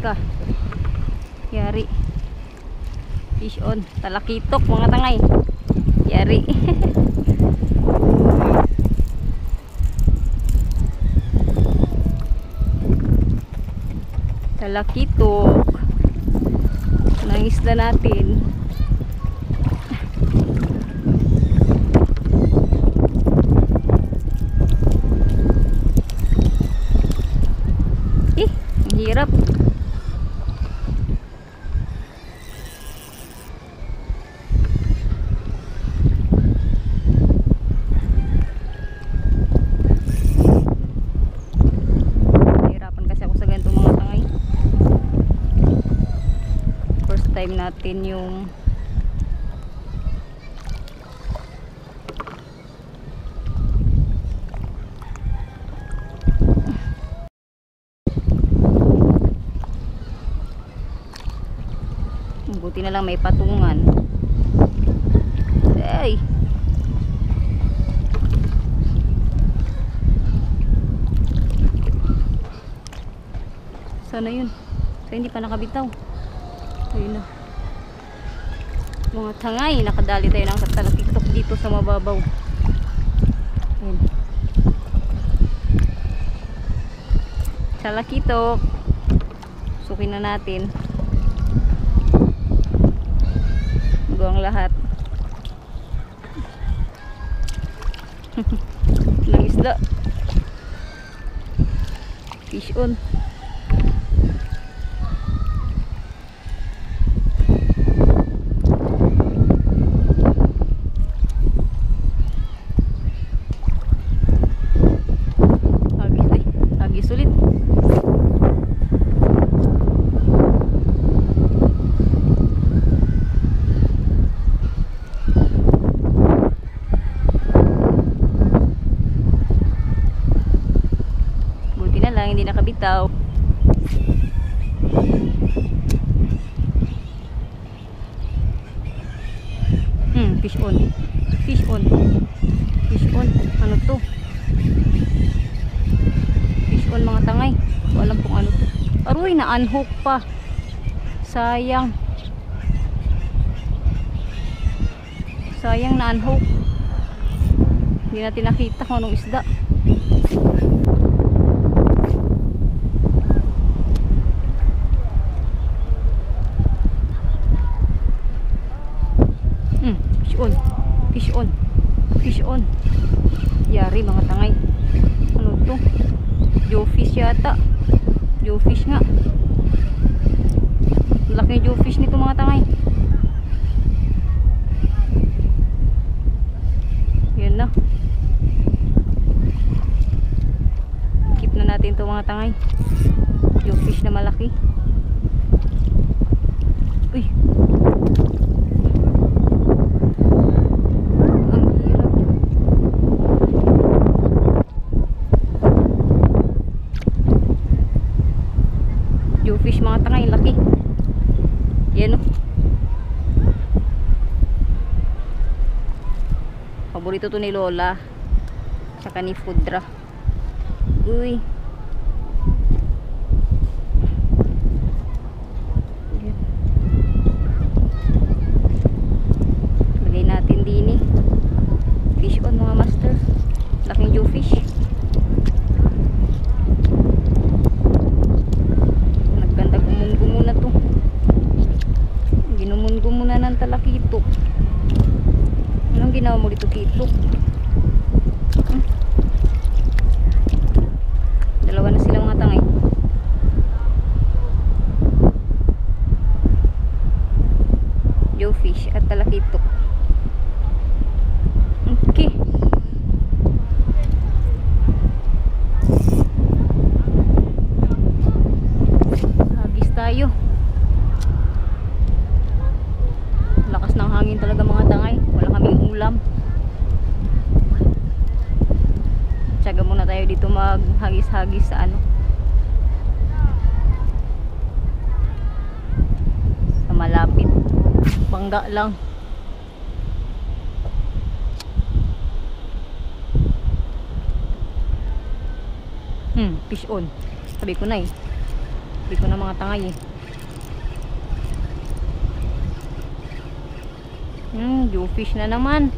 ka. Yari. Fish on. Talakitok mga tangay. Yari. Talakitok. Nang isda natin. Ang hirap. Hirapan kasi ako sa ganitong mga tangay. First time natin yung buti na lang may patungan. Ay. Sana yun. So hindi pa nakabitaw. Ayun na. Mga tangay, nakadali tayo ng talakitok dito sa mababaw. Ayun. Talakitok. Sukin na natin. Ang lahat ng isda. Fish on. Agis ulit. Hindi nakabitaw. Fish on. Fish on. Fish on. Ano to? Fish on mga tangay. Hindi ko alam kung ano to. Aroy, na-unhook pa. Sayang. Sayang na-unhook. Hindi natin nakita kung anong isda. Fish on. Fish on. Fish on. Yari mga tangay. Ano to? Jawfish yata. Jawfish nga. Laki jawfish nito mga tangay. Yan na. Keep na natin to mga tangay. Jawfish na malaki. Uy. Fish mga tangay, laki. Yan o. Paborito to ni Lola. Saka ni Fudra. Uy. Lagay natin din eh. Fish on mga master. Laking jawfish. Ng talakitok. Anong ginawa mo dito, kitok? Dalawa na silang mga tangay. Jawfish at talakitok. Okay. Hagis tayo. Lakas ng hangin talaga mga tangay. Wala kaming ulam. Tsaga muna tayo dito maghagis-hagis sa ano. Sa malapit. Bangga lang. Fish on. Sabi ko na eh. Sabi ko na mga tangay eh. Jewfish na naman.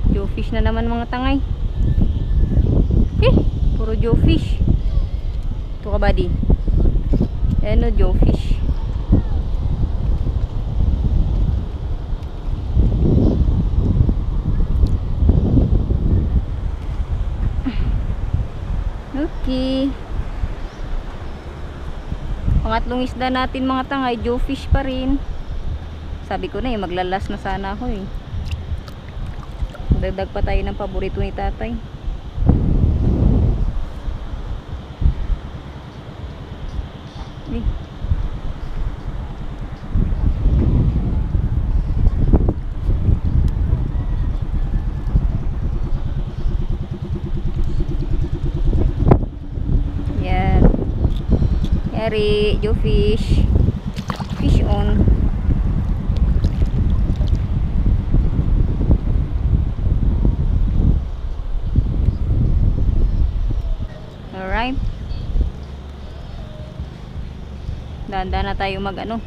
Jewfish na naman mga tangay. Puro jewfish. Ito ka buddy. Ayan o, jewfish. Okay. Pangatlong isda natin mga tangay, jewfish pa rin. Sabi ko na maglalas na sana ako eh. Dagdag pa tayo ng paborito ni tatay. Yan. Yari, jewfish. Fish on. Alright. Dahan-dahan na tayo mag ano.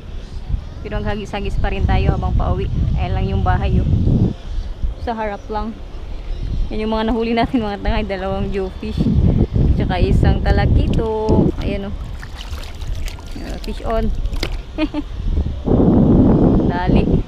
Pero maghagis-hagis pa rin tayo habang pauwi. Ayan lang yung bahay oh. Sa harap lang. Yan yung mga nahuli natin mga tangay. 2 jewfish. Tsaka isang talakito. Ayan oh. Fish on. Dali.